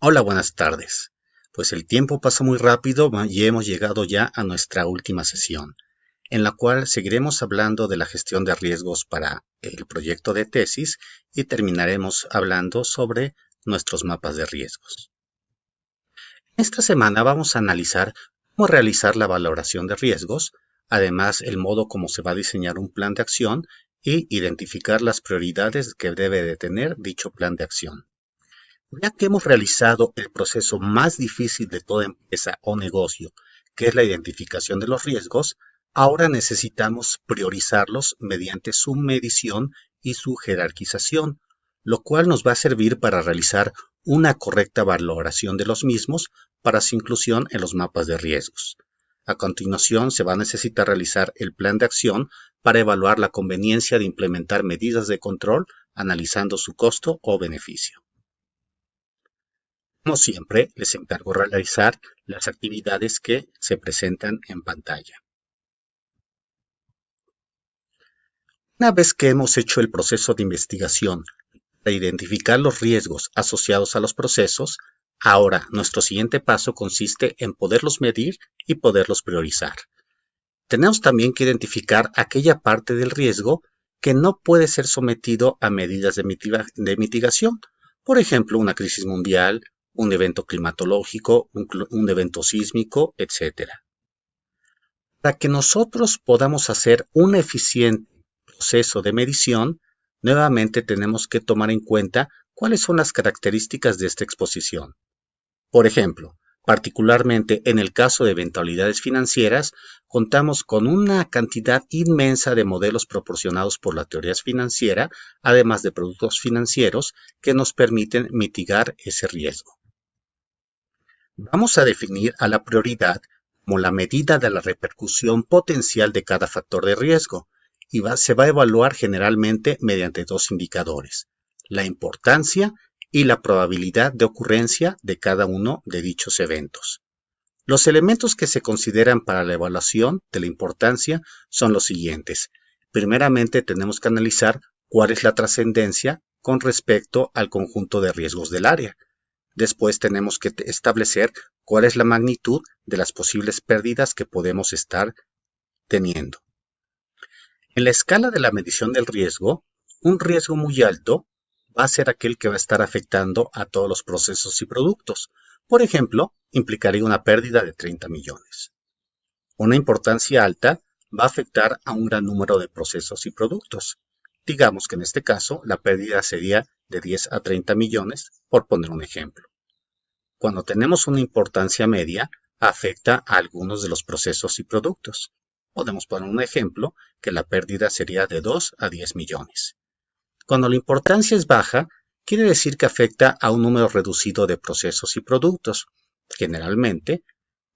Hola, buenas tardes. Pues el tiempo pasa muy rápido y hemos llegado ya a nuestra última sesión, en la cual seguiremos hablando de la gestión de riesgos para el proyecto de tesis y terminaremos hablando sobre nuestros mapas de riesgos. Esta semana vamos a analizar cómo realizar la valoración de riesgos, además el modo como se va a diseñar un plan de acción y identificar las prioridades que debe de tener dicho plan de acción. Ya que hemos realizado el proceso más difícil de toda empresa o negocio, que es la identificación de los riesgos, ahora necesitamos priorizarlos mediante su medición y su jerarquización, lo cual nos va a servir para realizar una correcta valoración de los mismos para su inclusión en los mapas de riesgos. A continuación, se va a necesitar realizar el plan de acción para evaluar la conveniencia de implementar medidas de control analizando su costo o beneficio. Como siempre, les encargo realizar las actividades que se presentan en pantalla. Una vez que hemos hecho el proceso de investigación para identificar los riesgos asociados a los procesos, ahora nuestro siguiente paso consiste en poderlos medir y poderlos priorizar. Tenemos también que identificar aquella parte del riesgo que no puede ser sometido a medidas de mitigación, por ejemplo, una crisis mundial, un evento climatológico, un evento sísmico, etc. Para que nosotros podamos hacer un eficiente proceso de medición, nuevamente tenemos que tomar en cuenta cuáles son las características de esta exposición. Por ejemplo, particularmente en el caso de eventualidades financieras, contamos con una cantidad inmensa de modelos proporcionados por la teoría financiera, además de productos financieros que nos permiten mitigar ese riesgo. Vamos a definir a la prioridad como la medida de la repercusión potencial de cada factor de riesgo y se va a evaluar generalmente mediante dos indicadores, la importancia y la probabilidad de ocurrencia de cada uno de dichos eventos. Los elementos que se consideran para la evaluación de la importancia son los siguientes. Primeramente tenemos que analizar cuál es la trascendencia con respecto al conjunto de riesgos del área. Después tenemos que establecer cuál es la magnitud de las posibles pérdidas que podemos estar teniendo. En la escala de la medición del riesgo, un riesgo muy alto va a ser aquel que va a estar afectando a todos los procesos y productos. Por ejemplo, implicaría una pérdida de 30 millones. Una importancia alta va a afectar a un gran número de procesos y productos. Digamos que en este caso la pérdida sería de 10 a 30 millones, por poner un ejemplo. Cuando tenemos una importancia media, afecta a algunos de los procesos y productos. Podemos poner un ejemplo que la pérdida sería de 2 a 10 millones. Cuando la importancia es baja, quiere decir que afecta a un número reducido de procesos y productos. Generalmente,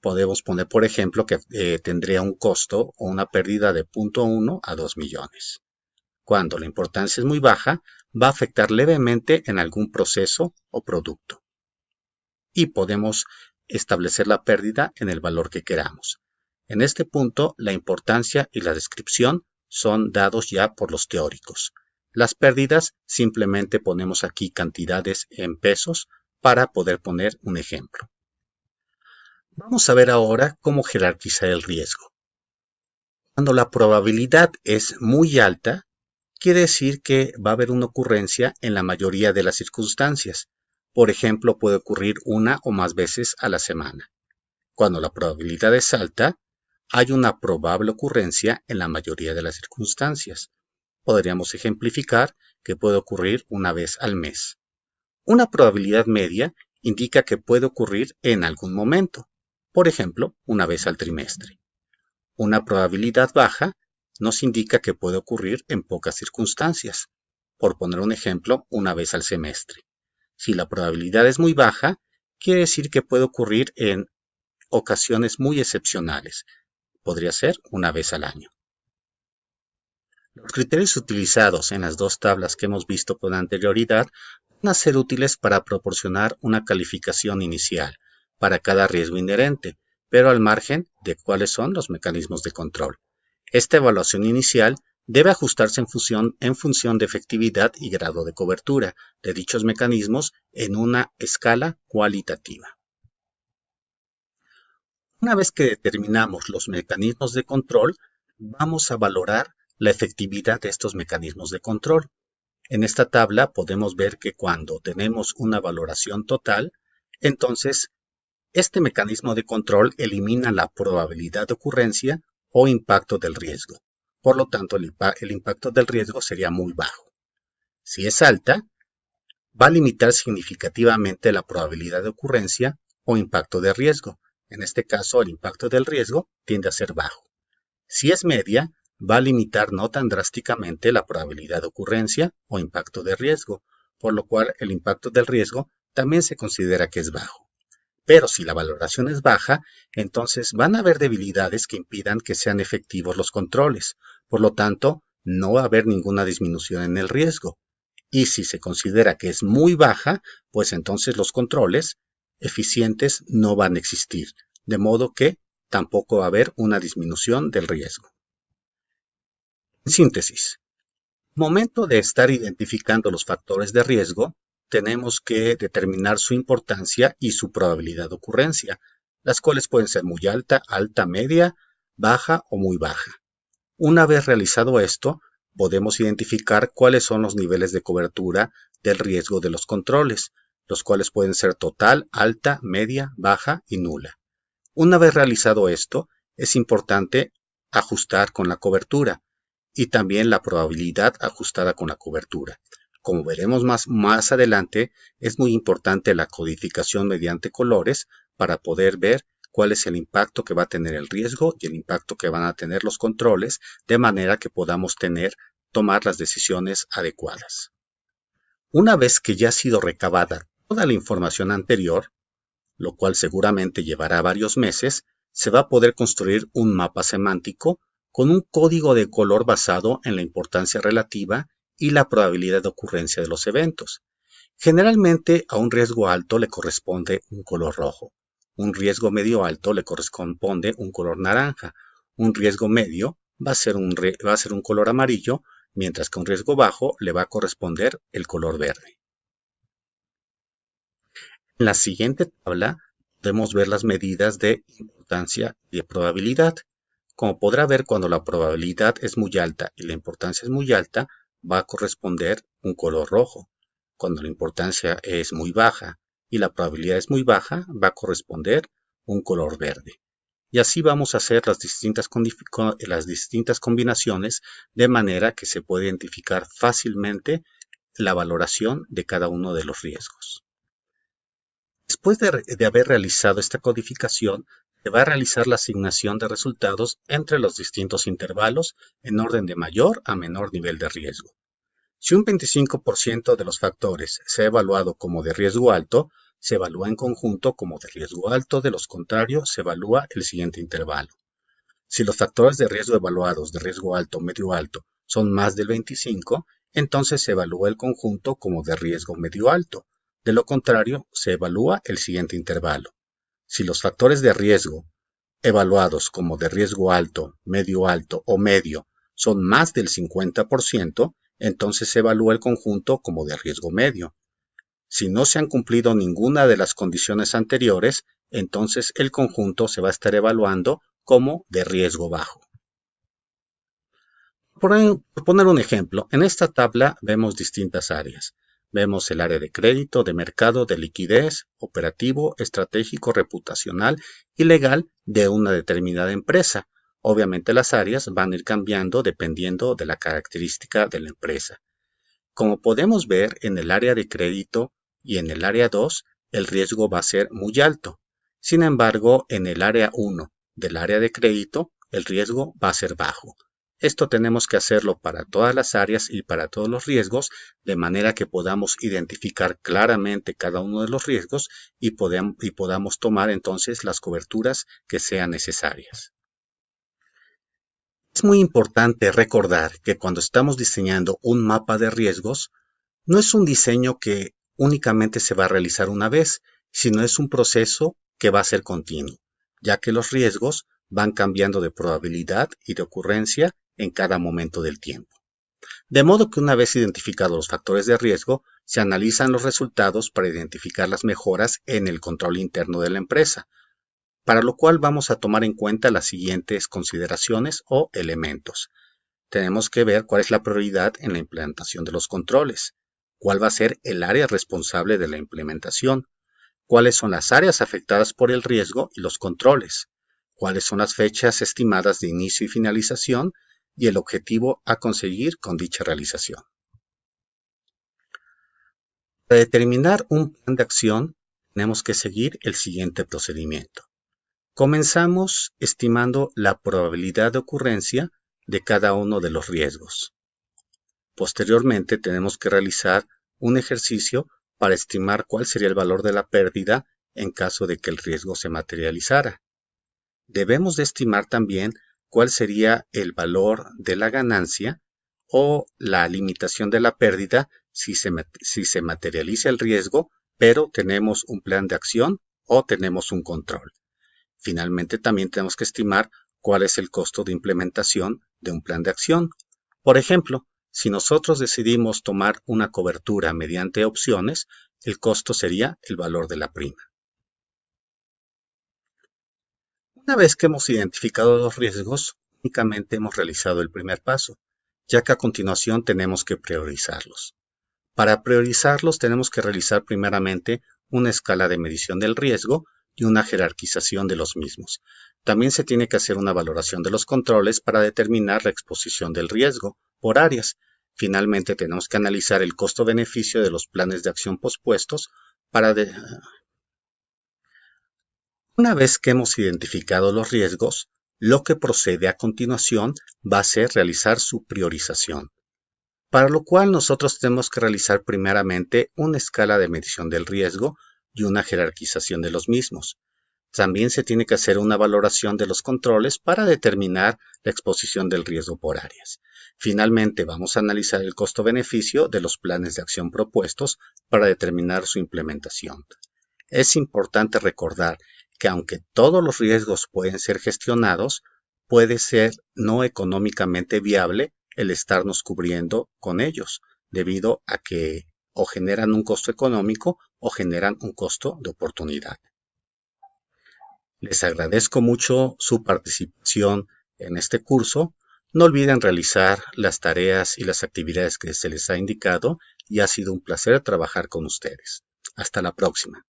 podemos poner, por ejemplo, que tendría un costo o una pérdida de 0.1 a 2 millones. Cuando la importancia es muy baja, va a afectar levemente en algún proceso o producto. Y podemos establecer la pérdida en el valor que queramos. En este punto, la importancia y la descripción son dados ya por los teóricos. Las pérdidas simplemente ponemos aquí cantidades en pesos para poder poner un ejemplo. Vamos a ver ahora cómo jerarquizar el riesgo. Cuando la probabilidad es muy alta, quiere decir que va a haber una ocurrencia en la mayoría de las circunstancias. Por ejemplo, puede ocurrir una o más veces a la semana. Cuando la probabilidad es alta, hay una probable ocurrencia en la mayoría de las circunstancias. Podríamos ejemplificar que puede ocurrir una vez al mes. Una probabilidad media indica que puede ocurrir en algún momento, por ejemplo, una vez al trimestre. Una probabilidad baja nos indica que puede ocurrir en pocas circunstancias, por poner un ejemplo, una vez al semestre. Si la probabilidad es muy baja, quiere decir que puede ocurrir en ocasiones muy excepcionales. Podría ser una vez al año. Los criterios utilizados en las dos tablas que hemos visto con anterioridad van a ser útiles para proporcionar una calificación inicial para cada riesgo inherente, pero al margen de cuáles son los mecanismos de control. Esta evaluación inicial debe ajustarse en función de efectividad y grado de cobertura de dichos mecanismos en una escala cualitativa. Una vez que determinamos los mecanismos de control, vamos a valorar la efectividad de estos mecanismos de control. En esta tabla podemos ver que cuando tenemos una valoración total, entonces este mecanismo de control elimina la probabilidad de ocurrencia o impacto del riesgo. Por lo tanto, el impacto del riesgo sería muy bajo. Si es alta, va a limitar significativamente la probabilidad de ocurrencia o impacto de riesgo. En este caso, el impacto del riesgo tiende a ser bajo. Si es media, va a limitar no tan drásticamente la probabilidad de ocurrencia o impacto de riesgo, por lo cual el impacto del riesgo también se considera que es bajo. Pero si la valoración es baja, entonces van a haber debilidades que impidan que sean efectivos los controles. Por lo tanto, no va a haber ninguna disminución en el riesgo. Y si se considera que es muy baja, pues entonces los controles eficientes no van a existir. De modo que tampoco va a haber una disminución del riesgo. En síntesis, momento de estar identificando los factores de riesgo, tenemos que determinar su importancia y su probabilidad de ocurrencia, las cuales pueden ser muy alta, alta, media, baja o muy baja. Una vez realizado esto, podemos identificar cuáles son los niveles de cobertura del riesgo de los controles, los cuales pueden ser total, alta, media, baja y nula. Una vez realizado esto, es importante ajustar con la cobertura y también la probabilidad ajustada con la cobertura. Como veremos más adelante, es muy importante la codificación mediante colores para poder ver cuál es el impacto que va a tener el riesgo y el impacto que van a tener los controles, de manera que podamos tomar las decisiones adecuadas. Una vez que ya ha sido recabada toda la información anterior, lo cual seguramente llevará varios meses, se va a poder construir un mapa semántico con un código de color basado en la importancia relativa y la probabilidad de ocurrencia de los eventos. Generalmente a un riesgo alto le corresponde un color rojo, un riesgo medio alto le corresponde un color naranja, un riesgo medio va a ser un color amarillo, mientras que a un riesgo bajo le va a corresponder el color verde. En la siguiente tabla podemos ver las medidas de importancia y de probabilidad. Como podrá ver, cuando la probabilidad es muy alta y la importancia es muy alta, va a corresponder un color rojo. Cuando la importancia es muy baja y la probabilidad es muy baja, va a corresponder un color verde. Y así vamos a hacer las distintas combinaciones de manera que se puede identificar fácilmente la valoración de cada uno de los riesgos. Después de haber realizado esta codificación, se va a realizar la asignación de resultados entre los distintos intervalos en orden de mayor a menor nivel de riesgo. Si un 25% de los factores se ha evaluado como de riesgo alto, se evalúa en conjunto como de riesgo alto, de los contrarios se evalúa el siguiente intervalo. Si los factores de riesgo evaluados de riesgo alto, medio alto, son más del 25, entonces se evalúa el conjunto como de riesgo medio alto. De lo contrario, se evalúa el siguiente intervalo. Si los factores de riesgo evaluados como de riesgo alto o medio son más del 50%, entonces se evalúa el conjunto como de riesgo medio. Si no se han cumplido ninguna de las condiciones anteriores, entonces el conjunto se va a estar evaluando como de riesgo bajo. Por poner un ejemplo, en esta tabla vemos distintas áreas. Vemos el área de crédito, de mercado, de liquidez, operativo, estratégico, reputacional y legal de una determinada empresa. Obviamente las áreas van a ir cambiando dependiendo de la característica de la empresa. Como podemos ver, en el área de crédito y en el área 2, el riesgo va a ser muy alto. Sin embargo, en el área 1 del área de crédito, el riesgo va a ser bajo. Esto tenemos que hacerlo para todas las áreas y para todos los riesgos, de manera que podamos identificar claramente cada uno de los riesgos y podamos tomar entonces las coberturas que sean necesarias. Es muy importante recordar que cuando estamos diseñando un mapa de riesgos, no es un diseño que únicamente se va a realizar una vez, sino es un proceso que va a ser continuo, ya que los riesgos van cambiando de probabilidad y de ocurrencia en cada momento del tiempo. De modo que una vez identificados los factores de riesgo, se analizan los resultados para identificar las mejoras en el control interno de la empresa, para lo cual vamos a tomar en cuenta las siguientes consideraciones o elementos. Tenemos que ver cuál es la prioridad en la implementación de los controles, cuál va a ser el área responsable de la implementación, cuáles son las áreas afectadas por el riesgo y los controles, cuáles son las fechas estimadas de inicio y finalización y el objetivo a conseguir con dicha realización. Para determinar un plan de acción, tenemos que seguir el siguiente procedimiento. Comenzamos estimando la probabilidad de ocurrencia de cada uno de los riesgos. Posteriormente, tenemos que realizar un ejercicio para estimar cuál sería el valor de la pérdida en caso de que el riesgo se materializara. Debemos de estimar también cuál sería el valor de la ganancia o la limitación de la pérdida si se materializa el riesgo, pero tenemos un plan de acción o tenemos un control. Finalmente, también tenemos que estimar cuál es el costo de implementación de un plan de acción. Por ejemplo, si nosotros decidimos tomar una cobertura mediante opciones, el costo sería el valor de la prima. Una vez que hemos identificado los riesgos, únicamente hemos realizado el primer paso, ya que a continuación tenemos que priorizarlos. Para priorizarlos tenemos que realizar primeramente una escala de medición del riesgo y una jerarquización de los mismos. También se tiene que hacer una valoración de los controles para determinar la exposición del riesgo por áreas. Finalmente tenemos que analizar el costo-beneficio de los planes de acción pospuestos para Una vez que hemos identificado los riesgos, lo que procede a continuación va a ser realizar su priorización, para lo cual nosotros tenemos que realizar primeramente una escala de medición del riesgo y una jerarquización de los mismos. También se tiene que hacer una valoración de los controles para determinar la exposición del riesgo por áreas. Finalmente, vamos a analizar el costo-beneficio de los planes de acción propuestos para determinar su implementación. Es importante recordar que aunque todos los riesgos pueden ser gestionados, puede ser no económicamente viable el estarnos cubriendo con ellos, debido a que o generan un costo económico o generan un costo de oportunidad. Les agradezco mucho su participación en este curso. No olviden realizar las tareas y las actividades que se les ha indicado y ha sido un placer trabajar con ustedes. Hasta la próxima.